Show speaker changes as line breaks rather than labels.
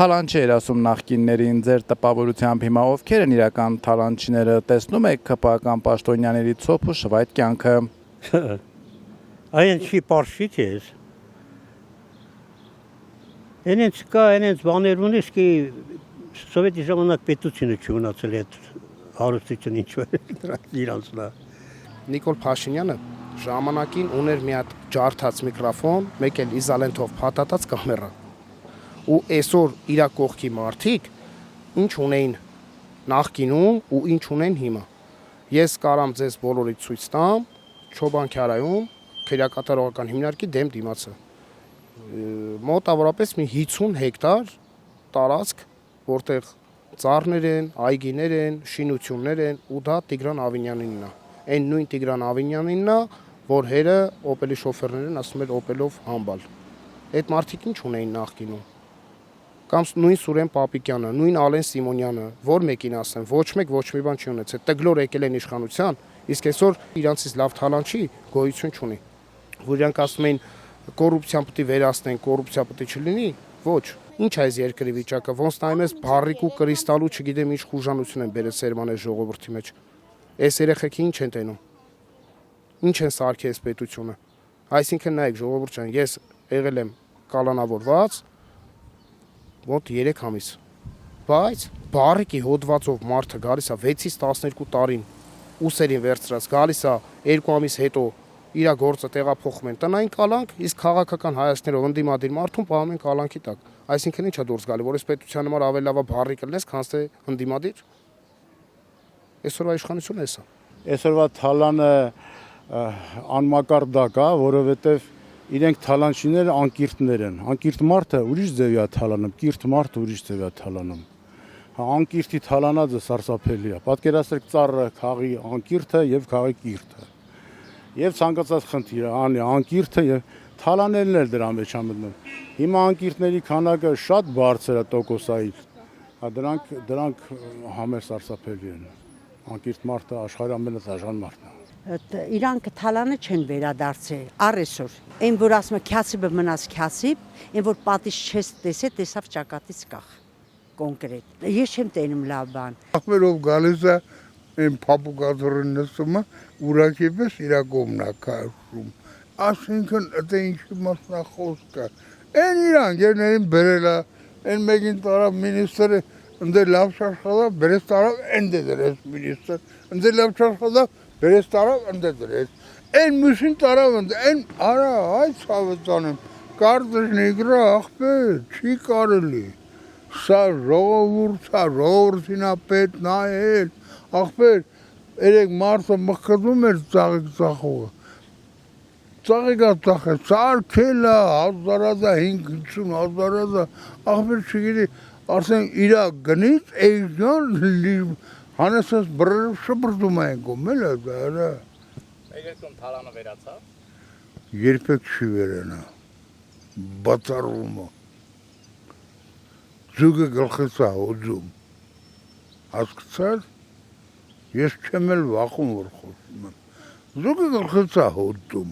Թալանչեր ասում նախկիններին ձեր տպավորությամբ հիմա ովքեր են իրական թալանչիները, տեսնում եք ԿՊԱ-ական պաշտոնյաների ցոփ ու շվայտ կյանքը։
Այն չի պարշի չես։ Այնց կա, այնց բաներ ունես, կի սովետի ժամանակ պետությունը չունացել է այդ հարստություն ինչ որ իրանց նա։
Նիկոլ Փաշինյանը ժամանակին ուներ մի հատ ջարդած միկրոֆոն, մեկ էլ իզալենտով փաթաթած կամերա։ Ու այսօր իր կողքի մարդիկ ինչ ունեին նախկինում ու ինչ ունեն հիմա։ Ես կարամ ձեզ բոլորիդ ցույց տամ Չոբանքյարայում քերակատարողական հիմնարկի դեմ դիմացը։ Մոտավորապես մի 50 հեկտար տարածք, որտեղ ծառներ են, այգիներ են, շինություններ են ու դա Տիգրան Ավինյանինն է։ Այն նույն Տիգրան Ավինյանինն է, որ հերը Օպելի շոֆերներ են, ասում են Օպելով համբալ։ Այդ մարդիկ ինչ ունեին նախկինում։ Կամ նույն Սուրեն Պապիկյանը, նույն Ալեն Սիմոնյանը, որ մեկին ասեմ, ոչ մեկ ոչ մի բան չի ունեցել։ Տգլոր եկել են իշխանության, իսկ այսօր իրանցից լավ թալանչի գոյություն չունի։ Որ իրանք ասում են կոռուպցիան պետք է վերացնեն, կոռուպցիա պետք է չլինի, ոչ։ Ինչ է այս երկրի վիճակը, ոնց նայում ես բառիկ ու կրիստալու չգիտեմ ինչ խուժանություն են բերել Սերմանե ժողովրդի մեջ։ Այս երեխեքի ինչ են տենում։ Ինչ են սարքել այս պետությունը։ Այսինքն նայեք ժողովուրդ ջան, ես եղել եմ կալանավորված մոտ 3 ամիս։ Բայց բառիկի հոդվածով մարդը գալիս է 6-ից 12 տարին ուսերին վերցրած, գալիս է 2 ամիս հետո իր գործը տեղափոխում են տնային կալանք, իսկ քաղաքական հայացքներով ընդդիմադիր մարդուն պահում են կալանքի տակ։ Այսինքն ինչա դուրս գալի, որ այս պետության համար ավելի լավ է բառիկ լնես, քան թե ընդդիմադիր։ Այսօրվա իշխանությունը էսա։
Այսօրվա թալանը անմակարդակ է, որովհետև իրենք թալանչիները անկիրտներ են։ Անկիրտ մարդը ուրիշ ձև է թալանում, կիրտ մարդը ուրիշ ձև է թալանում։ Անկիրտի թալանածը սարսափելի է։ Պատկերացրեք ծառը քաղի անկիրտը եւ քաղի կիրտը։ Եվ ցանկացած խնդիր անի անկիրտը եւ թալաներն էլ դրա մեջ է մտնում։ Հիմա անկիրտների քանակը շատ բարձր է տոկոսային։ Դրանք համեր սարսափելի են։ Անկիրտ մարդը աշխարհի ամենադաժան մարդն է։
Իրանք թալանը չեն վերադարձել առեսօր։ Այն որ ասում է քյասիբը մնաց քյասիբ, այն որ պատիժ չես տեսել, տեսավ ճակատից կախ։ Կոնկրետ։ Ես չեմ տենում լավ բան։
Ախմերով գալիս է այն փապուկաթորին նստումը, ուրակի պես իր կողմն է քաշում։ Այսինքն դա ինչի մասն է խոսքը։ Այն իրանք երներին բերել է, այն մեկին տարավ մինիստրը, ընդ լավ շարժալա, բերես տարավ ընդ դրես մինիստր, ընդ լավ շարժալա, բերես տարավ ընդ դրես։ Այն մյուսին տարավ ընդ, այն արա, այ ցավեցանեմ, կարծես նեգրա ախպեր, չի կարելի։ Սա ժողովրդին է պետք նայել, ախպեր, երեք մարդը մխկտում էր ծաղիկ ծախողը։ Ծաղիկա ծախել, սարքել է, հազարազա, 50 հազարազա, ախպեր չգիտի, ասեն իրա գնից էյժան հանեսած բրրով շպրտում են գոմել է դարը։
Երկրում թալանը վերացավ։
Երբեք չի վերանա, բացառվում է։ Ձուգը գլխից է հոձում, հասկացար, ես չեմ էլ վախում, որ խոսում եմ, ձուգը գլխից է հոձում,